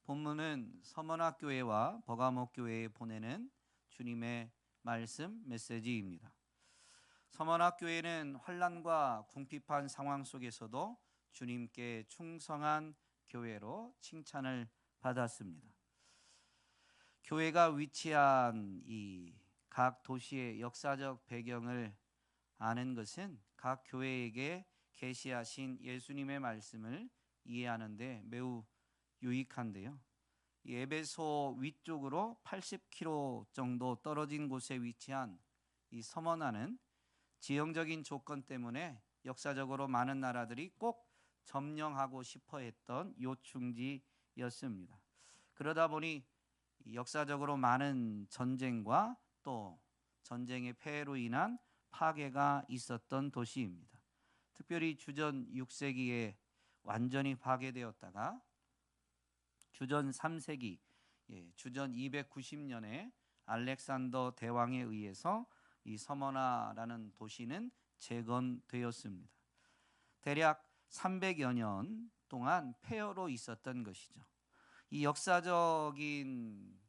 본문은 서머나 교회와 버가모 교회에 보내는 주님의 말씀 메시지입니다. 서머나 교회는 환난과 궁핍한 상황 속에서도 주님께 충성한 교회로 칭찬을 받았습니다. 교회가 위치한 이 각 도시의 역사적 배경을 아는 것은 각 교회에게 계시하신 예수님의 말씀을 이해하는 데 매우 유익한데요. 이 에베소 위쪽으로 80km 정도 떨어진 곳에 위치한 이 서머나는 지형적인 조건 때문에 역사적으로 많은 나라들이 꼭 점령하고 싶어 했던 요충지였습니다. 그러다 보니 역사적으로 많은 전쟁과 또 전쟁의 폐해로 인한 파괴가 있었던 도시입니다. 특별히 주전 6세기에 완전히 파괴되었다가 주전 3세기, 주전 290년에 알렉산더 대왕에 의해서 이 서머나라는 도시는 재건되었습니다. 대략 300여 년 동안 폐허로 있었던 것이죠. 이 역사적인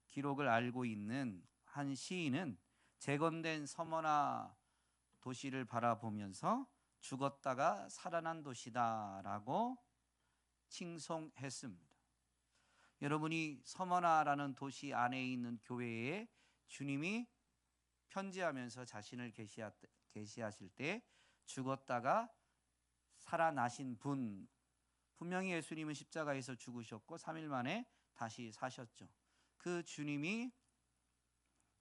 기록을 알고 있는 한 시인은 재건된 서머나 도시를 바라보면서 죽었다가 살아난 도시다라고 칭송했습니다. 여러분이 서머나라는 도시 안에 있는 교회에 주님이 편지하면서 자신을 계시하실 때 죽었다가 살아나신 분, 분명히 예수님은 십자가에서 죽으셨고 3일 만에 다시 사셨죠. 그 주님이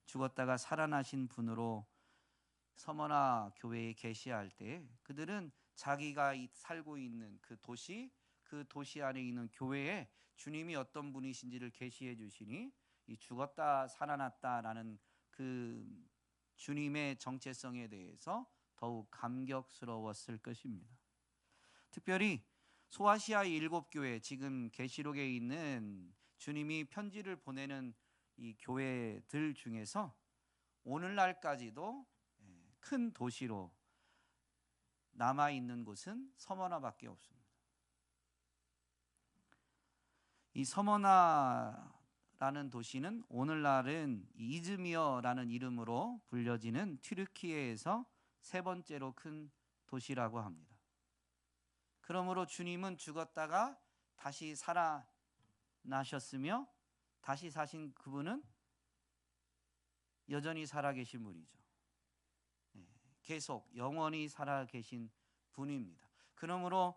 죽었다가 살아나신 분으로 서머나 교회에 계시할 때 그들은 자기가 살고 있는 그 도시 안에 있는 교회에 주님이 어떤 분이신지를 계시해 주시니 이 죽었다 살아났다라는 그 주님의 정체성에 대해서 더욱 감격스러웠을 것입니다. 특별히 소아시아의 7교회, 지금 계시록에 있는 주님이 편지를 보내는 이 교회들 중에서 오늘날까지도 큰 도시로 남아있는 곳은 서머나밖에 없습니다. 이 서머나라는 도시는 오늘날은 이즈미어라는 이름으로 불려지는 튀르키예에서 세 번째로 큰 도시라고 합니다. 그러므로 주님은 죽었다가 다시 살아나셨으며 다시 사신 그분은 여전히 살아계신 분이죠. 계속 영원히 살아계신 분입니다. 그러므로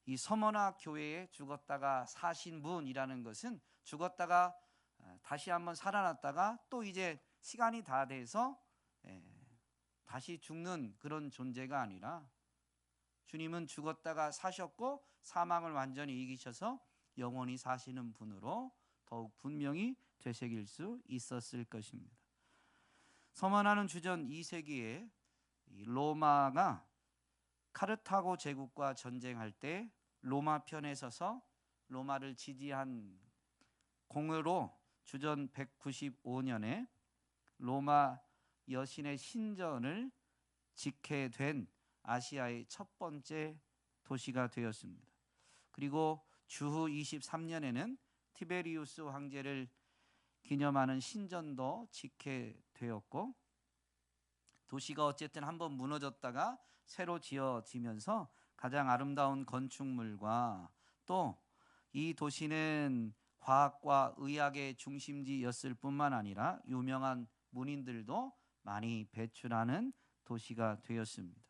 이 서머나 교회에 죽었다가 사신 분이라는 것은 죽었다가 다시 한번 살아났다가 또 이제 시간이 다 돼서 다시 죽는 그런 존재가 아니라 주님은 죽었다가 사셨고 사망을 완전히 이기셔서 영원히 사시는 분으로 더욱 분명히 되새길 수 있었을 것입니다. 서머나는 주전 2세기에 로마가 카르타고 제국과 전쟁할 때 로마 편에 서서 로마를 지지한 공으로 주전 195년에 로마 여신의 신전을 짓게 된 아시아의 첫 번째 도시가 되었습니다. 그리고 주후 23년에는 티베리우스 황제를 기념하는 신전도 짓게 되었고 도시가 어쨌든 한번 무너졌다가 새로 지어지면서 가장 아름다운 건축물과 또 이 도시는 과학과 의학의 중심지였을 뿐만 아니라 유명한 문인들도 많이 배출하는 도시가 되었습니다.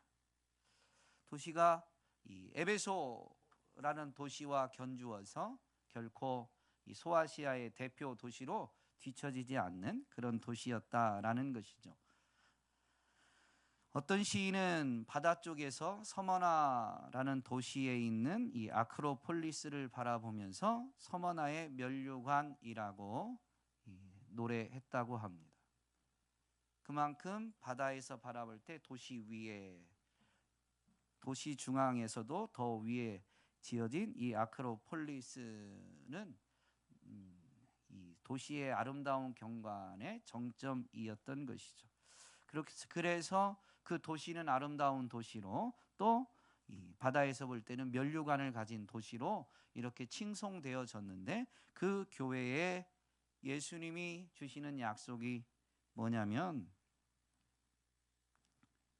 도시가 이 에베소라는 도시와 견주어서 결코 이 소아시아의 대표 도시로 뒤처지지 않는 그런 도시였다라는 것이죠. 어떤 시인은 바다 쪽에서 서머나라는 도시에 있는 이 아크로폴리스를 바라보면서 서머나의 면류관이라고 노래했다고 합니다. 그만큼 바다에서 바라볼 때 도시 위에, 도시 중앙에서도 더 위에 지어진 이 아크로폴리스는 이 도시의 아름다운 경관의 정점이었던 것이죠. 그래서 그 도시는 아름다운 도시로 또 이 바다에서 볼 때는 면류관을 가진 도시로 이렇게 칭송되어졌는데, 그 교회에 예수님이 주시는 약속이 뭐냐면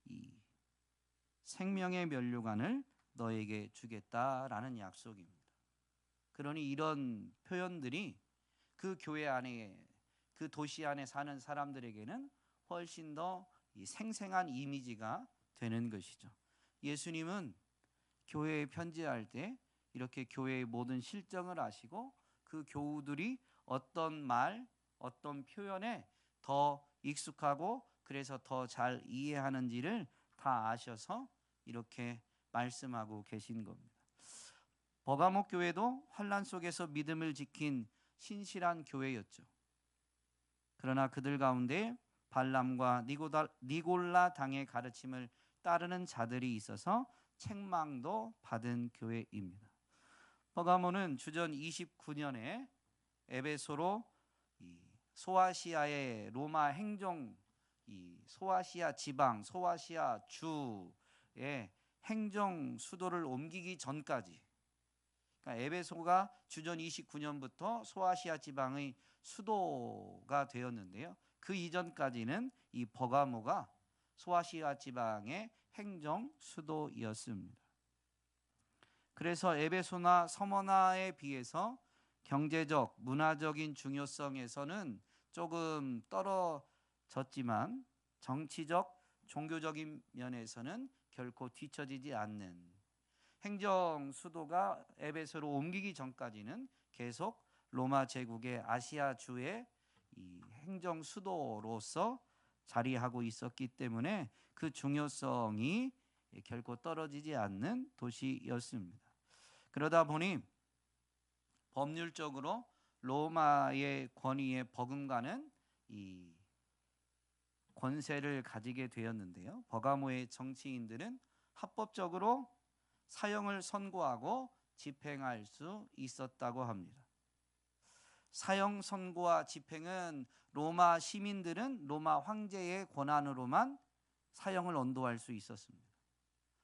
이 생명의 면류관을 너에게 주겠다라는 약속입니다. 그러니 이런 표현들이 그 교회 안에, 그 도시 안에 사는 사람들에게는 훨씬 더 이 생생한 이미지가 되는 것이죠. 예수님은 교회에 편지할 때 이렇게 교회의 모든 실정을 아시고 그 교우들이 어떤 말, 어떤 표현에 더 익숙하고 그래서 더 잘 이해하는지를 다 아셔서 이렇게 말씀하고 계신 겁니다. 버가모 교회도 환난 속에서 믿음을 지킨 신실한 교회였죠. 그러나 그들 가운데 발람과 니골라 당의 가르침을 따르는 자들이 있어서 책망도 받은 교회입니다. 버가모는 주전 29년에 에베소로 이 소아시아의 로마 행정, 이 소아시아 지방, 소아시아 주의 행정 수도를 옮기기 전까지, 그러니까 에베소가 주전 29년부터 소아시아 지방의 수도가 되었는데요. 그 이전까지는 이 버가모가 소아시아 지방의 행정 수도였습니다. 그래서 에베소나 서머나에 비해서 경제적, 문화적인 중요성에서는 조금 떨어졌지만 정치적, 종교적인 면에서는 결코 뒤처지지 않는, 행정 수도가 에베소로 옮기기 전까지는 계속 로마 제국의 아시아 주의 이 행정 수도로서 자리하고 있었기 때문에 그 중요성이 결코 떨어지지 않는 도시였습니다. 그러다 보니 법률적으로 로마의 권위에 버금가는 이 권세를 가지게 되었는데요. 버가모의 정치인들은 합법적으로 사형을 선고하고 집행할 수 있었다고 합니다. 사형 선고와 집행은 로마 시민들은 로마 황제의 권한으로만 사형을 언도할 수 있었습니다.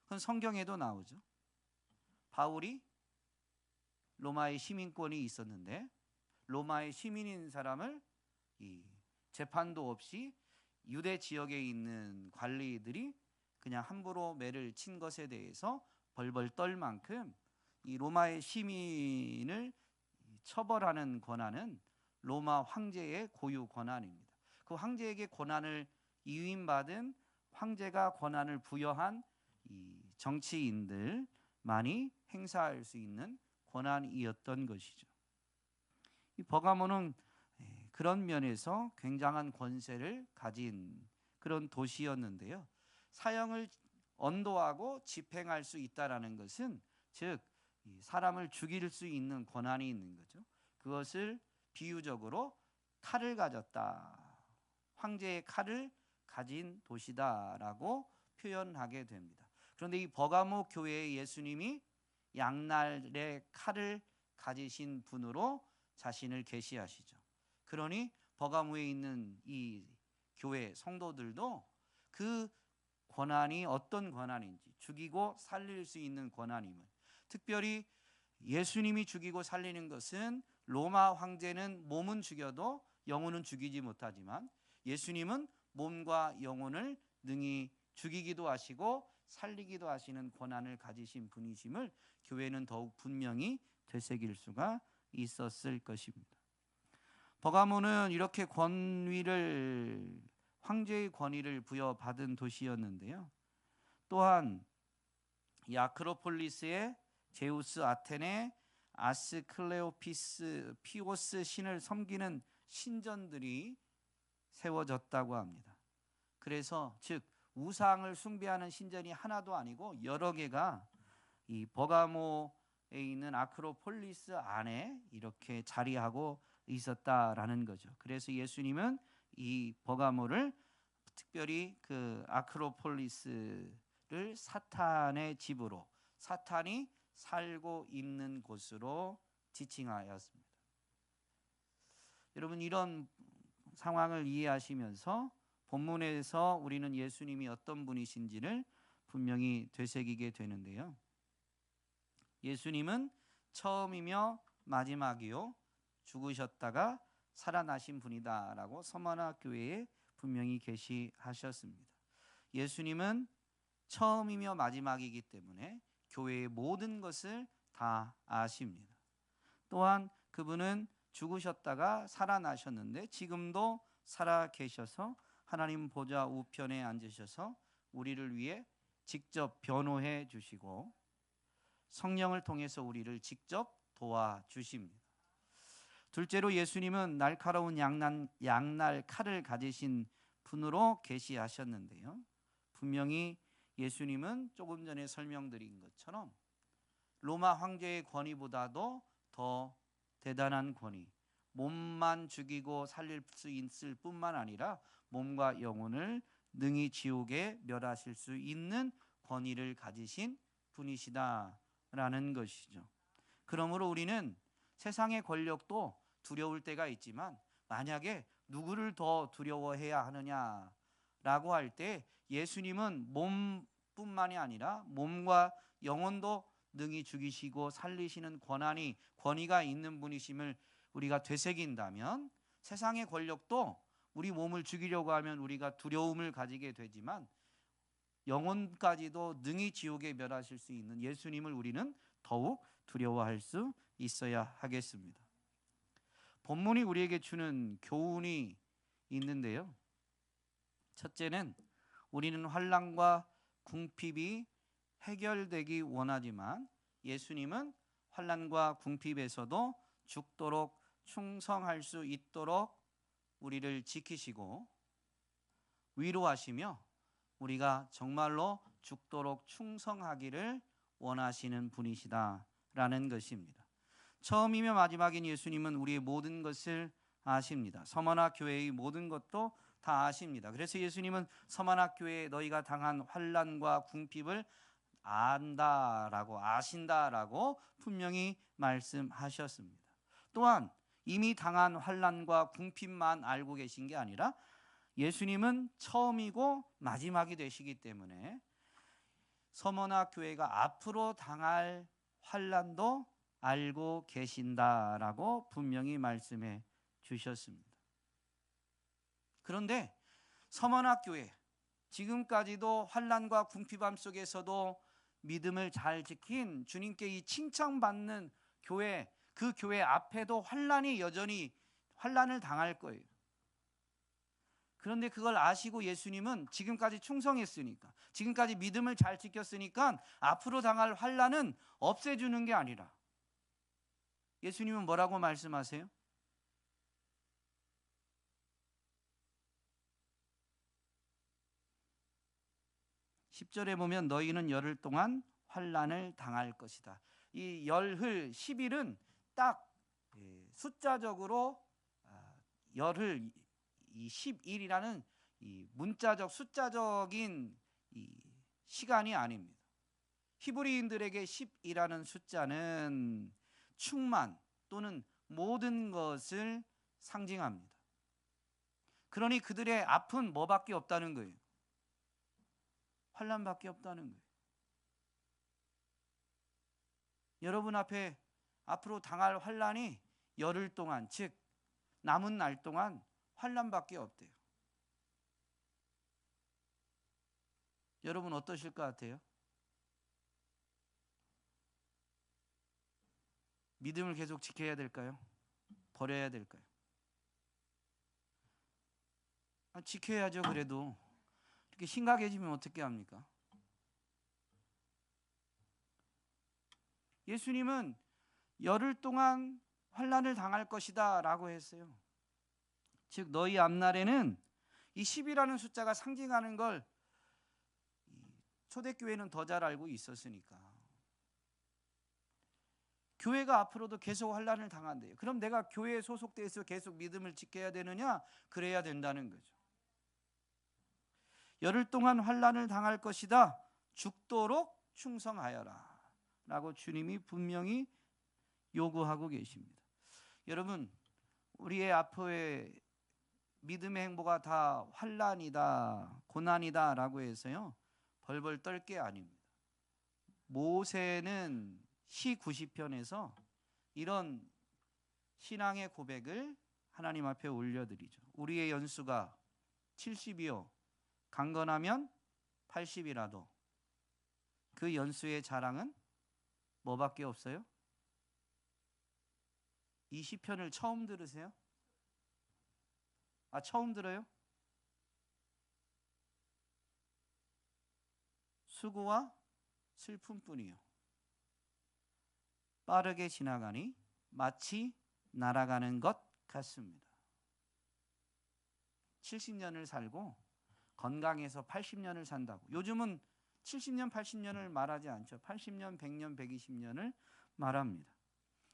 그건 성경에도 나오죠. 바울이 로마의 시민권이 있었는데 로마의 시민인 사람을 이 재판도 없이 유대 지역에 있는 관리들이 그냥 함부로 매를 친 것에 대해서 벌벌 떨 만큼 이 로마의 시민을 처벌하는 권한은 로마 황제의 고유 권한입니다. 그 황제에게 권한을 이임받은, 황제가 권한을 부여한 이 정치인들만이 행사할 수 있는 권한이었던 것이죠. 이 버가모는 그런 면에서 굉장한 권세를 가진 그런 도시였는데요. 사형을 언도하고 집행할 수 있다라는 것은 즉 사람을 죽일 수 있는 권한이 있는 거죠. 그것을 비유적으로 칼을 가졌다, 황제의 칼을 가진 도시다라고 표현하게 됩니다. 그런데 이 버가모 교회의 예수님이 양날의 칼을 가지신 분으로 자신을 계시하시죠. 그러니 버가모에 있는 이 교회 성도들도 그 권한이 어떤 권한인지, 죽이고 살릴 수 있는 권한임을, 특별히 예수님이 죽이고 살리는 것은 로마 황제는 몸은 죽여도 영혼은 죽이지 못하지만 예수님은 몸과 영혼을 능히 죽이기도 하시고 살리기도 하시는 권한을 가지신 분이심을 교회는 더욱 분명히 되새길 수가 있었을 것입니다. 버가모는 이렇게 황제의 권위를 부여받은 도시였는데요. 또한 이 아크로폴리스에 제우스, 아테네, 아스클레오피스, 피오스 신을 섬기는 신전들이 세워졌다고 합니다. 그래서 즉 우상을 숭배하는 신전이 하나도 아니고 여러 개가 이 버가모에 있는 아크로폴리스 안에 이렇게 자리하고 있었다라는 거죠. 그래서 예수님은 이 버가모를, 특별히 그 아크로폴리스를 사탄의 집으로, 사탄이 살고 있는 곳으로 지칭하였습니다. 여러분, 이런 상황을 이해하시면서 본문에서 우리는 예수님이 어떤 분이신지를 분명히 되새기게 되는데요. 예수님은 처음이며 마지막이요 죽으셨다가 살아나신 분이다라고 서머나 교회에 분명히 계시하셨습니다. 예수님은 처음이며 마지막이기 때문에 교회의 모든 것을 다 아십니다. 또한 그분은 죽으셨다가 살아나셨는데 지금도 살아 계셔서 하나님 보좌 우편에 앉으셔서 우리를 위해 직접 변호해 주시고 성령을 통해서 우리를 직접 도와주십니다. 둘째로 예수님은 날카로운 양날 칼을 가지신 분으로 계시하셨는데요. 분명히 예수님은 조금 전에 설명드린 것처럼 로마 황제의 권위보다도 더 대단한 권위, 몸만 죽이고 살릴 수 있을 뿐만 아니라 몸과 영혼을 능히 지옥에 멸하실 수 있는 권위를 가지신 분이시다라는 것이죠. 그러므로 우리는 세상의 권력도 두려울 때가 있지만 만약에 누구를 더 두려워해야 하느냐라고 할 때 예수님은 몸뿐만이 아니라 몸과 영혼도 능히 죽이시고 살리시는 권위가 있는 분이심을 우리가 되새긴다면 세상의 권력도 우리 몸을 죽이려고 하면 우리가 두려움을 가지게 되지만 영혼까지도 능히 지옥에 멸하실 수 있는 예수님을 우리는 더욱 두려워할 수 있어야 하겠습니다. 본문이 우리에게 주는 교훈이 있는데요. 첫째는 우리는 환난과 궁핍이 해결되기 원하지만 예수님은 환난과 궁핍에서도 죽도록 충성할 수 있도록 우리를 지키시고 위로하시며 우리가 정말로 죽도록 충성하기를 원하시는 분이시다라는 것입니다. 처음이며 마지막인 예수님은 우리의 모든 것을 아십니다. 서머나 교회의 모든 것도 다 아십니다. 그래서 예수님은 서머나 교회에 너희가 당한 환난과 궁핍을 안다라고 아신다라고 분명히 말씀하셨습니다. 또한 이미 당한 환난과 궁핍만 알고 계신 게 아니라 예수님은 처음이고 마지막이 되시기 때문에 서머나 교회가 앞으로 당할 환난도 알고 계신다라고 분명히 말씀해 주셨습니다. 그런데 서머나 교회 지금까지도 환난과 궁핍함 속에서도 믿음을 잘 지킨 주님께 이 칭찬받는 교회, 그 교회 앞에도 여전히 환난을 당할 거예요. 그런데 그걸 아시고 예수님은 지금까지 충성했으니까, 지금까지 믿음을 잘 지켰으니까 앞으로 당할 환난은 없애주는 게 아니라 예수님은 뭐라고 말씀하세요? 10절에 보면 너희는 열흘 동안 환난을 당할 것이다. 이 열흘 10일은 딱 숫자적으로 열흘 이 10일이라는 이 문자적 숫자적인 이 시간이 아닙니다. 히브리인들에게 10이라는 숫자는 충만 또는 모든 것을 상징합니다. 그러니 그들의 앞은 뭐밖에 없다는 거예요? 환난밖에 없다는 거예요. 여러분 앞에 앞으로 당할 환난이 열흘 동안, 즉 남은 날 동안 환난밖에 없대요. 여러분 어떠실 것 같아요? 믿음을 계속 지켜야 될까요? 버려야 될까요? 지켜야죠. 그래도 이렇게 심각해지면 어떻게 합니까? 예수님은 열흘 동안 환난을 당할 것이다 라고 했어요. 즉 너희 앞날에는 이 10이라는 숫자가 상징하는 걸 초대교회는 더 잘 알고 있었으니까 교회가 앞으로도 계속 환난을 당한대요. 그럼 내가 교회에 소속돼서 계속 믿음을 지켜야 되느냐? 그래야 된다는 거죠. 열흘 동안 환난을 당할 것이다. 죽도록 충성하여라 라고 주님이 분명히 요구하고 계십니다. 여러분 우리의 앞에 믿음의 행보가 다 환난이다 고난이다 라고 해서요 벌벌 떨 게 아닙니다. 모세는 시 90편에서 이런 신앙의 고백을 하나님 앞에 올려드리죠. 우리의 연수가 70이요 강건하면 80이라도 그 연수의 자랑은 뭐밖에 없어요? 이 시편을 처음 들으세요? 처음 들어요? 수고와 슬픔뿐이요. 빠르게 지나가니 마치 날아가는 것 같습니다. 70년을 살고 건강해서 80년을 산다고. 요즘은 70년, 80년을 말하지 않죠. 80년, 100년, 120년을 말합니다.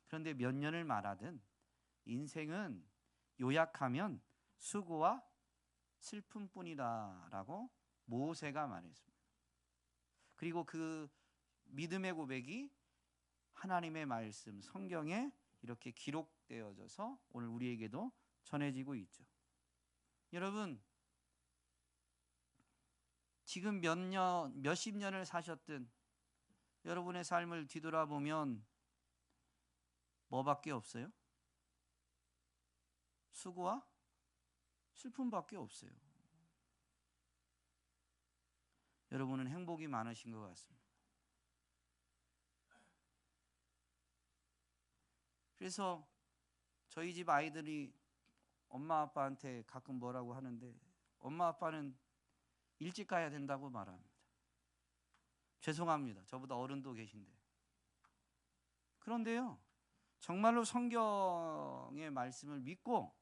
그런데 몇 년을 말하든 인생은 요약하면 수고와 슬픔뿐이다라고 모세가 말했습니다. 그리고 그 믿음의 고백이 하나님의 말씀, 성경에 이렇게 기록되어져서 오늘 우리에게도 전해지고 있죠. 여러분, 지금 몇십 년을 사셨든 여러분의 삶을 뒤돌아보면 뭐밖에 없어요? 수고와 슬픔밖에 없어요. 여러분은 행복이 많으신 것 같습니다. 그래서 저희 집 아이들이 엄마 아빠한테 가끔 뭐라고 하는데 엄마 아빠는 일찍 가야 된다고 말합니다. 죄송합니다. 저보다 어른도 계신데. 그런데요, 정말로 성경의 말씀을 믿고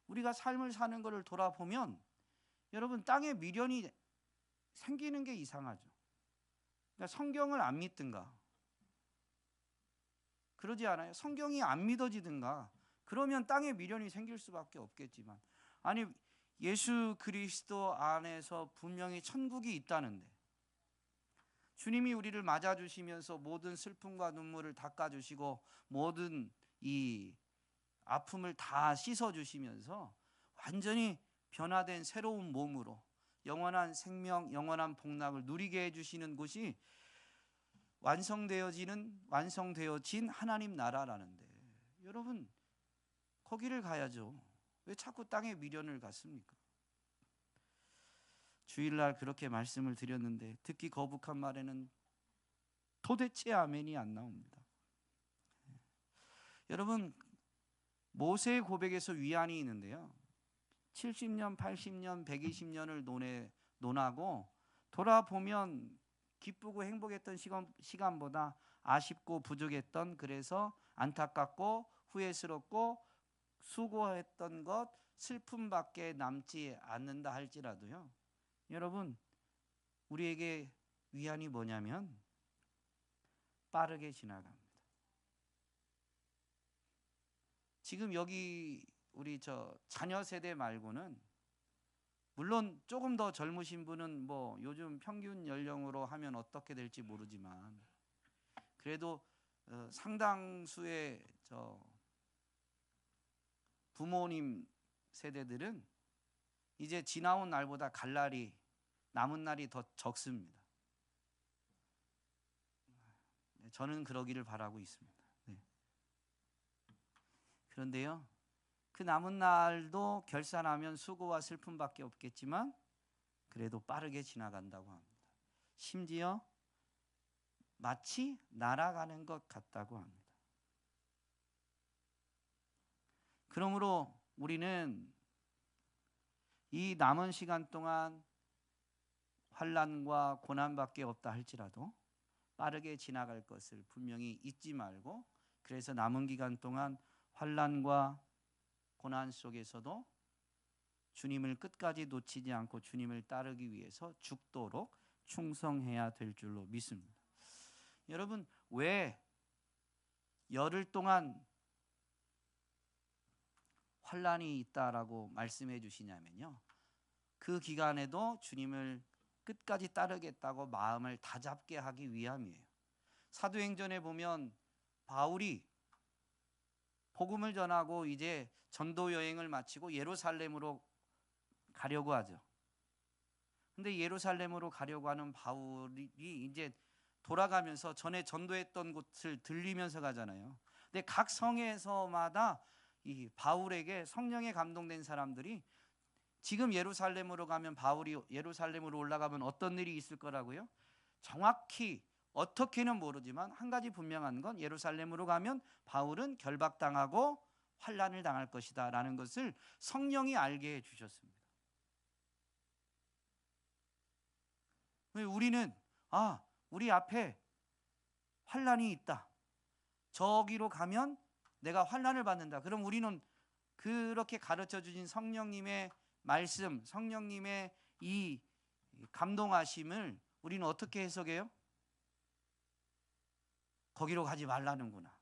우리가 삶을 사는 것을 돌아보면 여러분 땅에 미련이 생기는 게 이상하죠. 그러니까 성경을 안 믿든가 그러지 않아요? 성경이 안 믿어지든가 그러면 땅에 미련이 생길 수밖에 없겠지만 아니 예수 그리스도 안에서 분명히 천국이 있다는데 주님이 우리를 맞아주시면서 모든 슬픔과 눈물을 닦아주시고 모든 이 아픔을 다 씻어주시면서 완전히 변화된 새로운 몸으로 영원한 생명, 영원한 복락을 누리게 해주시는 곳이 완성되어진 하나님 나라라는데 여러분 거기를 가야죠. 왜 자꾸 땅에 미련을 갖습니까? 주일날 그렇게 말씀을 드렸는데 듣기 거북한 말에는 도대체 아멘이 안 나옵니다. 여러분 모세의 고백에서 위안이 있는데요. 70년, 80년, 120년을 논하고 돌아보면 기쁘고 행복했던 시간보다 아쉽고 부족했던 그래서 안타깝고 후회스럽고 수고했던 것 슬픔밖에 남지 않는다 할지라도요. 여러분 우리에게 위안이 뭐냐면 빠르게 지나갑니다. 지금 여기 우리 자녀 세대 말고는 물론 조금 더 젊으신 분은 뭐 요즘 평균 연령으로 하면 어떻게 될지 모르지만 그래도 상당수의 부모님 세대들은 이제 지나온 날보다 갈 날이 남은 날이 더 적습니다. 저는 그러기를 바라고 있습니다. 네. 그런데요, 그 남은 날도 결산하면 수고와 슬픔밖에 없겠지만 그래도 빠르게 지나간다고 합니다. 심지어 마치 날아가는 것 같다고 합니다. 그러므로 우리는 이 남은 시간 동안 환난과 고난밖에 없다 할지라도 빠르게 지나갈 것을 분명히 잊지 말고 그래서 남은 기간 동안 환난과 고난 속에서도 주님을 끝까지 놓치지 않고 주님을 따르기 위해서 죽도록 충성해야 될 줄로 믿습니다. 여러분 왜 열흘 동안 환난이 있다라고 말씀해 주시냐면요. 그 기간에도 주님을 끝까지 따르겠다고 마음을 다잡게 하기 위함이에요. 사도행전에 보면 바울이 복음을 전하고 이제 전도 여행을 마치고 예루살렘으로 가려고 하죠. 근데 예루살렘으로 가려고 하는 바울이 이제 돌아가면서 전에 전도했던 곳을 들리면서 가잖아요. 근데 각 성에서마다 이 바울에게 성령에 감동된 사람들이 지금 예루살렘으로 가면, 바울이 예루살렘으로 올라가면 어떤 일이 있을 거라고요? 정확히 어떻게는 모르지만 한 가지 분명한 건 예루살렘으로 가면 바울은 결박당하고 환난을 당할 것이다 라는 것을 성령이 알게 해주셨습니다. 우리는 우리 앞에 환난이 있다, 저기로 가면 내가 환난을 받는다. 그럼 우리는 그렇게 가르쳐 주신 성령님의 말씀, 성령님의 이 감동하심을 우리는 어떻게 해석해요? 거기로 가지 말라는구나.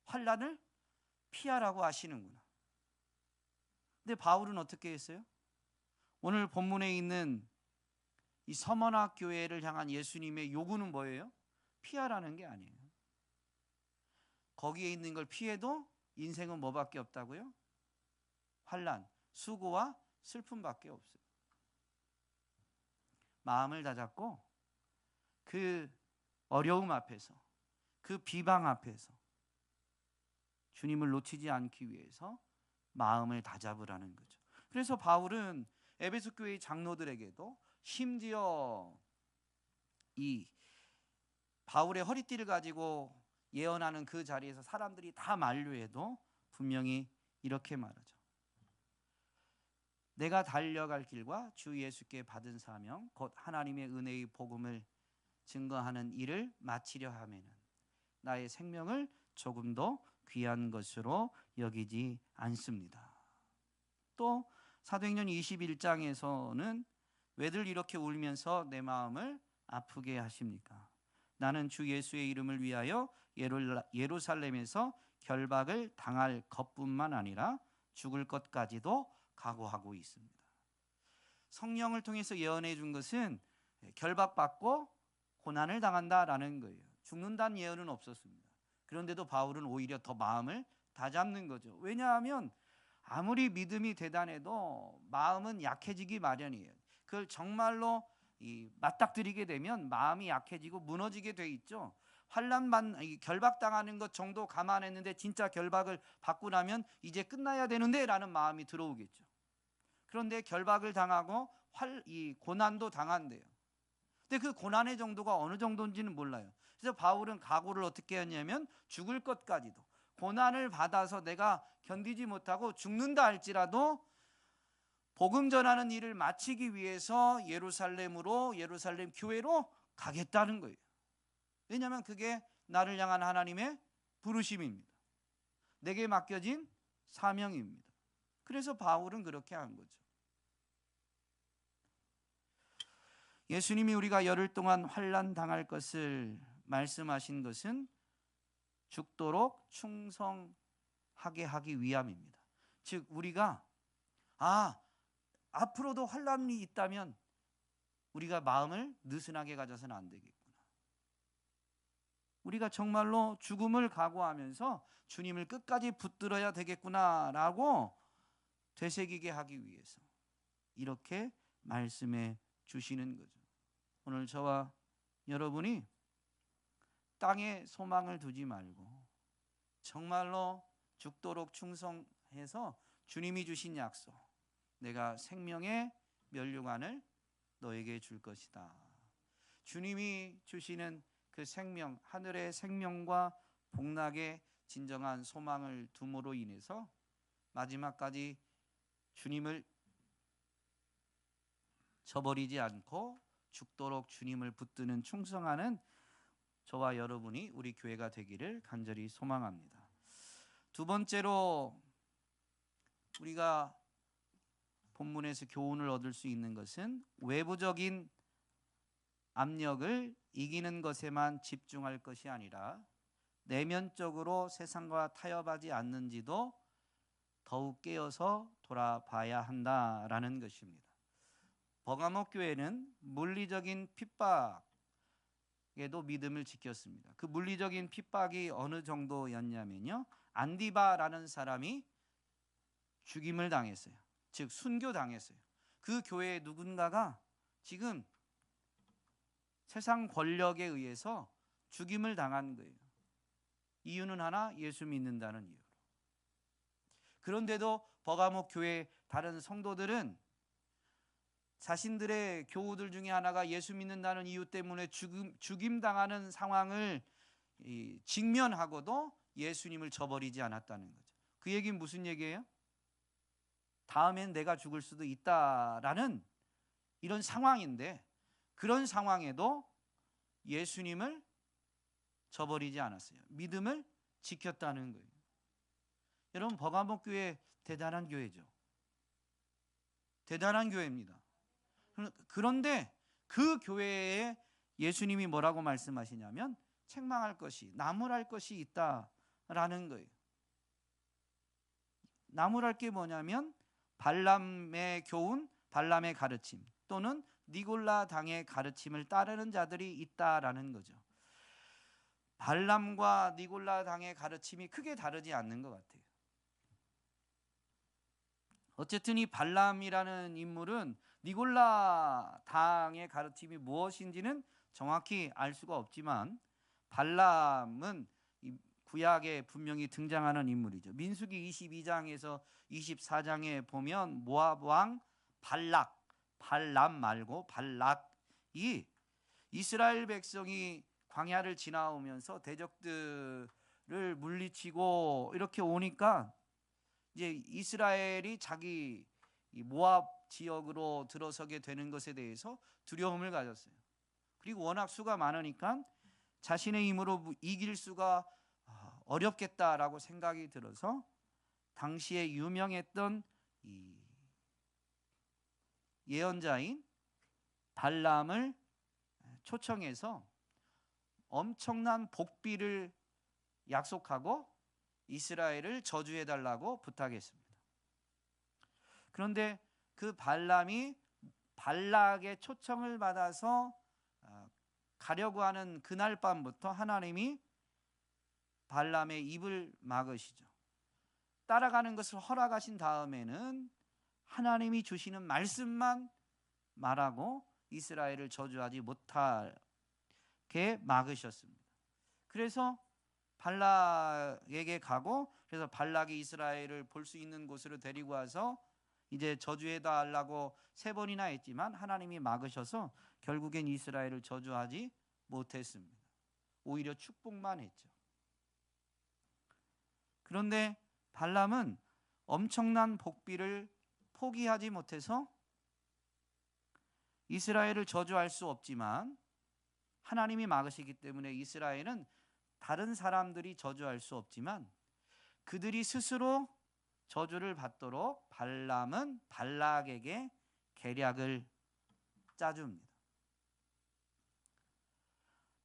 환난을 피하라고 하시는구나. 근데 바울은 어떻게 했어요? 오늘 본문에 있는 이 서머나 교회를 향한 예수님의 요구는 뭐예요? 피하라는 게 아니에요. 거기에 있는 걸 피해도 인생은 뭐밖에 없다고요? 환난, 수고와 슬픔밖에 없어요. 마음을 다잡고 그 어려움 앞에서, 그 비방 앞에서 주님을 놓치지 않기 위해서 마음을 다잡으라는 거죠. 그래서 바울은 에베소 교회의 장로들에게도, 심지어 이 바울의 허리띠를 가지고 예언하는 그 자리에서 사람들이 다 만류해도 분명히 이렇게 말하죠. 내가 달려갈 길과 주 예수께 받은 사명 곧 하나님의 은혜의 복음을 증거하는 일을 마치려 하면은 나의 생명을 조금도 귀한 것으로 여기지 않습니다. 또 사도행전 21장에서는 왜들 이렇게 울면서 내 마음을 아프게 하십니까? 나는 주 예수의 이름을 위하여 예루살렘에서 결박을 당할 것뿐만 아니라 죽을 것까지도 각오하고 있습니다. 성령을 통해서 예언해 준 것은 결박받고 고난을 당한다라는 거예요. 죽는다는 예언은 없었습니다. 그런데도 바울은 오히려 더 마음을 다잡는 거죠. 왜냐하면 아무리 믿음이 대단해도 마음은 약해지기 마련이에요. 그걸 정말로 맞닥뜨리게 되면 마음이 약해지고 무너지게 돼 있죠. 결박당하는 것 정도 감안했는데 진짜 결박을 받고 나면 이제 끝나야 되는데 라는 마음이 들어오겠죠. 그런데 결박을 당하고 이 고난도 당한대요. 근데 그 고난의 정도가 어느 정도인지는 몰라요. 그래서 바울은 각오를 어떻게 했냐면 죽을 것까지도, 고난을 받아서 내가 견디지 못하고 죽는다 할지라도 복음 전하는 일을 마치기 위해서 예루살렘 교회로 가겠다는 거예요. 왜냐하면 그게 나를 향한 하나님의 부르심입니다. 내게 맡겨진 사명입니다. 그래서 바울은 그렇게 한 거죠. 예수님이 우리가 열흘 동안 환난 당할 것을 말씀하신 것은 죽도록 충성하게 하기 위함입니다. 즉 우리가 앞으로도 환난이 있다면 우리가 마음을 느슨하게 가져서는 안 되겠구나. 우리가 정말로 죽음을 각오하면서 주님을 끝까지 붙들어야 되겠구나라고 되새기게 하기 위해서 이렇게 말씀해 주시는 거죠. 오늘 저와 여러분이 땅에 소망을 두지 말고 정말로 죽도록 충성해서 주님이 주신 약속, 내가 생명의 면류관을 너에게 줄 것이다. 주님이 주시는 그 생명, 하늘의 생명과 복락의 진정한 소망을 둠으로 인해서 마지막까지 주님을 저버리지 않고 죽도록 주님을 붙드는 충성하는 저와 여러분이 우리 교회가 되기를 간절히 소망합니다. 두 번째로 우리가 본문에서 교훈을 얻을 수 있는 것은 외부적인 압력을 이기는 것에만 집중할 것이 아니라 내면적으로 세상과 타협하지 않는지도 더욱 깨어서 돌아봐야 한다라는 것입니다. 버가모 교회는 물리적인 핍박에도 믿음을 지켰습니다. 그 물리적인 핍박이 어느 정도였냐면요, 안디바라는 사람이 죽임을 당했어요. 즉 순교당했어요. 그 교회의 누군가가 지금 세상 권력에 의해서 죽임을 당한 거예요. 이유는 하나, 예수 믿는다는 이유로. 그런데도 버가목 교회 다른 성도들은 자신들의 교우들 중에 하나가 예수 믿는다는 이유 때문에 죽임 당하는 상황을 직면하고도 예수님을 저버리지 않았다는 거죠. 그 얘기는 무슨 얘기예요? 다음엔 내가 죽을 수도 있다라는 이런 상황인데, 그런 상황에도 예수님을 저버리지 않았어요. 믿음을 지켰다는 거예요. 여러분, 버가목 교회 대단한 교회죠. 대단한 교회입니다. 그런데 그 교회에 예수님이 뭐라고 말씀하시냐면 책망할 것이, 나무랄 것이 있다라는 거예요. 나무랄 게 뭐냐면 발람의 교훈, 발람의 가르침 또는 니골라 당의 가르침을 따르는 자들이 있다라는 거죠. 발람과 니골라 당의 가르침이 크게 다르지 않는 것 같아요. 어쨌든 이 발람이라는 인물은 니골라 당의 가르침이 무엇인지는 정확히 알 수가 없지만, 발람은 구약에 분명히 등장하는 인물이죠. 민수기 22장에서 24장에 보면 모압 왕 발락, 발람 말고 발락이 이스라엘 백성이 광야를 지나오면서 대적들을 물리치고 이렇게 오니까 이제 이스라엘이 자기 모압 지역으로 들어서게 되는 것에 대해서 두려움을 가졌어요. 그리고 워낙 수가 많으니까 자신의 힘으로 이길 수가 어렵겠다라고 생각이 들어서 당시에 유명했던 이 예언자인 발람을 초청해서 엄청난 복비를 약속하고 이스라엘을 저주해달라고 부탁했습니다. 그런데 그 발람이 발락의 초청을 받아서 가려고 하는 그날 밤부터 하나님이 발람의 입을 막으시죠. 따라가는 것을 허락하신 다음에는 하나님이 주시는 말씀만 말하고 이스라엘을 저주하지 못하게 막으셨습니다. 그래서 발락에게 가고, 그래서 발락이 이스라엘을 볼 수 있는 곳으로 데리고 와서 이제 저주해달라고 3번이나 했지만 하나님이 막으셔서 결국엔 이스라엘을 저주하지 못했습니다. 오히려 축복만 했죠. 그런데 발람은 엄청난 복비를 포기하지 못해서 이스라엘을 저주할 수 없지만 하나님이 막으시기 때문에 이스라엘은 다른 사람들이 저주할 수 없지만 그들이 스스로 저주를 받도록 발람은 발락에게 계략을 짜줍니다.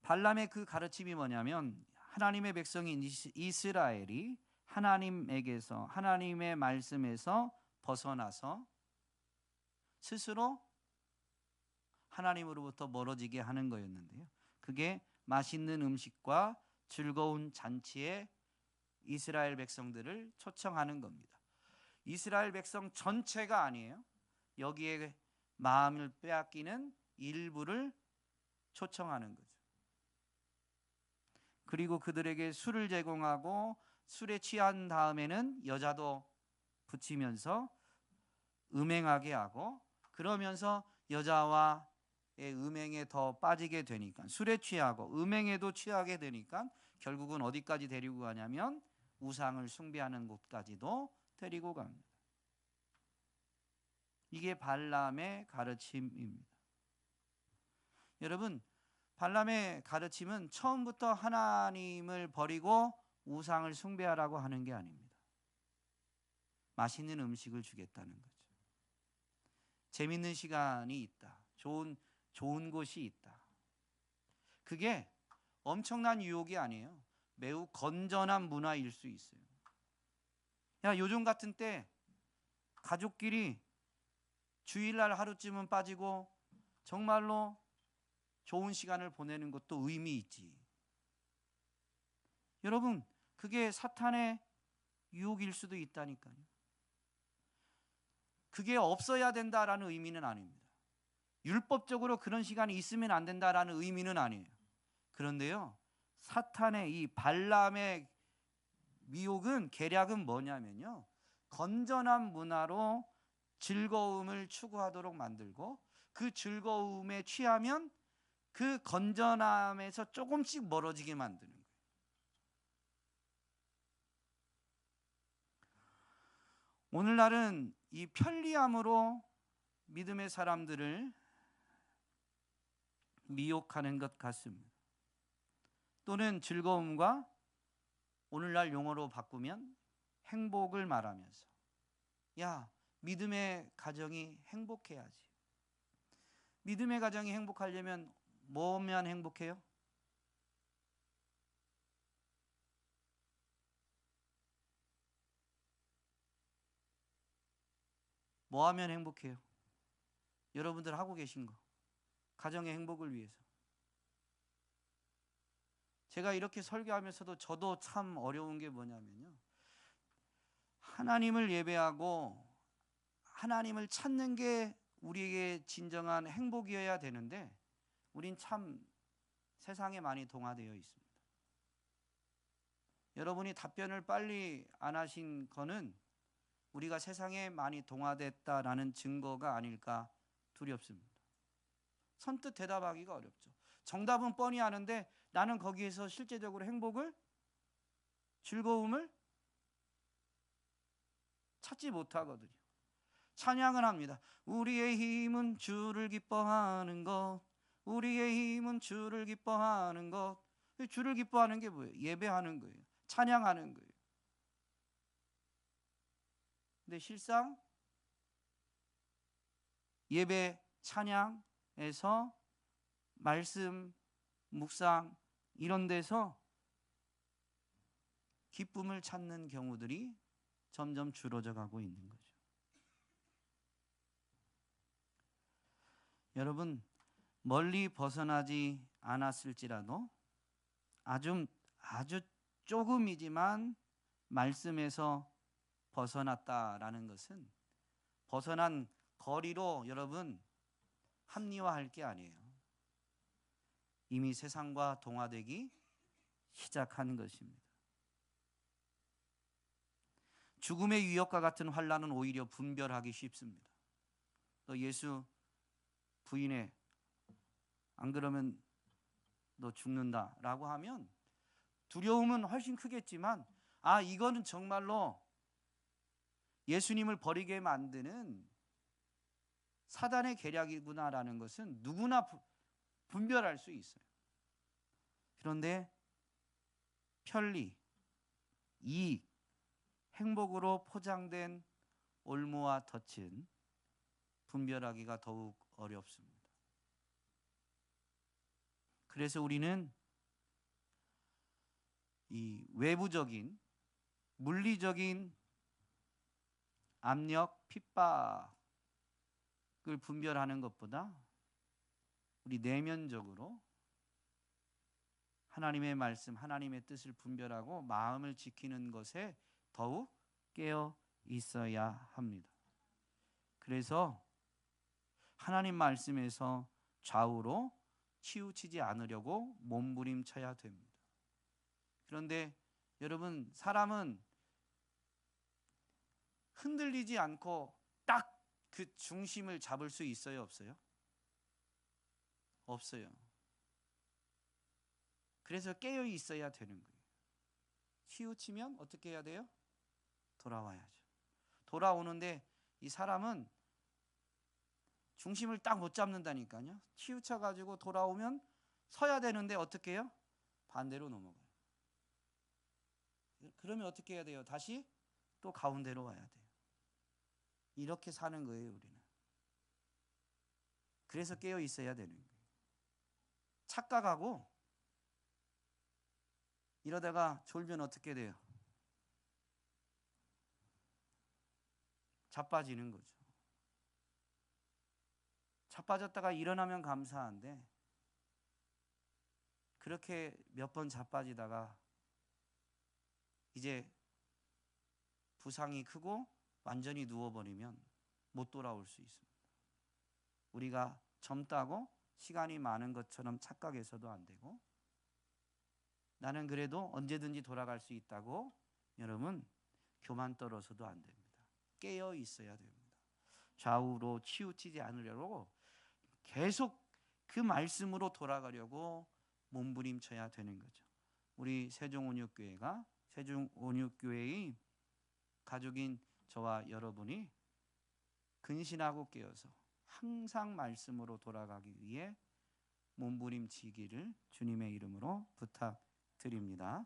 발람의 그 가르침이 뭐냐면 하나님의 백성인 이스라엘이 하나님에게서, 하나님의 말씀에서 벗어나서 스스로 하나님으로부터 멀어지게 하는 거였는데요. 그게 맛있는 음식과 즐거운 잔치에 이스라엘 백성들을 초청하는 겁니다. 이스라엘 백성 전체가 아니에요. 여기에 마음을 빼앗기는 일부를 초청하는 거죠. 그리고 그들에게 술을 제공하고 술에 취한 다음에는 여자도 붙이면서 음행하게 하고, 그러면서 여자와의 음행에 더 빠지게 되니까, 술에 취하고 음행에도 취하게 되니까 결국은 어디까지 데리고 가냐면 우상을 숭배하는 곳까지도 데리고 갑니다. 이게 발람의 가르침입니다. 여러분, 발람의 가르침은 처음부터 하나님을 버리고 우상을 숭배하라고 하는 게 아닙니다. 맛있는 음식을 주겠다는 거죠. 재밌는 시간이 있다. 좋은 곳이 있다. 그게 엄청난 유혹이 아니에요. 매우 건전한 문화일 수 있어요. 요즘 같은 때 가족끼리 주일날 하루쯤은 빠지고 정말로 좋은 시간을 보내는 것도 의미 있지. 여러분, 그게 사탄의 유혹일 수도 있다니까요. 그게 없어야 된다라는 의미는 아닙니다. 율법적으로 그런 시간이 있으면 안 된다라는 의미는 아니에요. 그런데요, 사탄의 이 발람의 미혹은, 계략은 뭐냐면요, 건전한 문화로 즐거움을 추구하도록 만들고, 그 즐거움에 취하면 그 건전함에서 조금씩 멀어지게 만드는 거예요. 오늘날은 이 편리함으로 믿음의 사람들을 미혹하는 것 같습니다. 또는 즐거움과 오늘날 용어로 바꾸면 행복을 말하면서, 야, 믿음의 가정이 행복해야지. 믿음의 가정이 행복하려면 뭐면 행복해요? 뭐 하면 행복해요? 여러분들 하고 계신 거, 가정의 행복을 위해서. 제가 이렇게 설교하면서도 저도 참 어려운 게 뭐냐면요, 하나님을 예배하고 하나님을 찾는 게 우리에게 진정한 행복이어야 되는데, 우린 참 세상에 많이 동화되어 있습니다. 여러분이 답변을 빨리 안 하신 거는 우리가 세상에 많이 동화됐다라는 증거가 아닐까 두렵습니다. 선뜻 대답하기가 어렵죠. 정답은 뻔히 아는데 나는 거기에서 실제적으로 행복을, 즐거움을 찾지 못하거든요. 찬양을 합니다. 우리의 힘은 주를 기뻐하는 것, 우리의 힘은 주를 기뻐하는 것. 주를 기뻐하는 게 뭐예요? 예배하는 거예요. 찬양하는 거예요. 근데 실상 예배, 찬양에서 말씀, 묵상 이런 데서 기쁨을 찾는 경우들이 점점 줄어져 가고 있는 거죠. 여러분, 멀리 벗어나지 않았을지라도 아주 조금이지만 말씀에서 벗어났다라는 것은 벗어난 거리로 여러분 합리화할 게 아니에요. 이미 세상과 동화되기 시작한 것입니다. 죽음의 위협과 같은 환난은 오히려 분별하기 쉽습니다. 너 예수 부인해, 안 그러면 너 죽는다라고 하면 두려움은 훨씬 크겠지만, 아, 이거는 정말로 예수님을 버리게 만드는 사단의 계략이구나라는 것은 누구나 분별할 수 있어요. 그런데 편리, 이익, 행복으로 포장된 올무와 덫은 분별하기가 더욱 어렵습니다. 그래서 우리는 이 외부적인 물리적인 압력, 핍박을 분별하는 것보다 우리 내면적으로 하나님의 말씀, 하나님의 뜻을 분별하고 마음을 지키는 것에 더욱 깨어 있어야 합니다. 그래서 하나님 말씀에서 좌우로 치우치지 않으려고 몸부림쳐야 됩니다. 그런데 여러분, 사람은 흔들리지 않고 딱 그 중심을 잡을 수 있어요, 없어요? 없어요. 그래서 깨어 있어야 되는 거예요. 치우치면 어떻게 해야 돼요? 돌아와야죠. 돌아오는데 이 사람은 중심을 딱 못 잡는다니까요. 치우쳐 가지고 돌아오면 서야 되는데 어떻게 해요? 반대로 넘어가요. 그러면 어떻게 해야 돼요? 다시 또 가운데로 와야 돼요. 이렇게 사는 거예요, 우리는. 그래서 깨어 있어야 되는 거예요. 착각하고 이러다가 졸면 어떻게 돼요? 자빠지는 거죠. 자빠졌다가 일어나면 감사한데, 그렇게 몇 번 자빠지다가 이제 부상이 크고 완전히 누워버리면 못 돌아올 수 있습니다. 우리가 젊다고 시간이 많은 것처럼 착각해서도 안 되고, 나는 그래도 언제든지 돌아갈 수 있다고 여러분 교만 떨어서도 안 됩니다. 깨어 있어야 됩니다. 좌우로 치우치지 않으려고 계속 그 말씀으로 돌아가려고 몸부림쳐야 되는 거죠. 우리 세종온육교회가, 세종온육교회의 가족인 저와 여러분이 근신하고 깨어서 항상 말씀으로 돌아가기 위해 몸부림치기를 주님의 이름으로 부탁드립니다.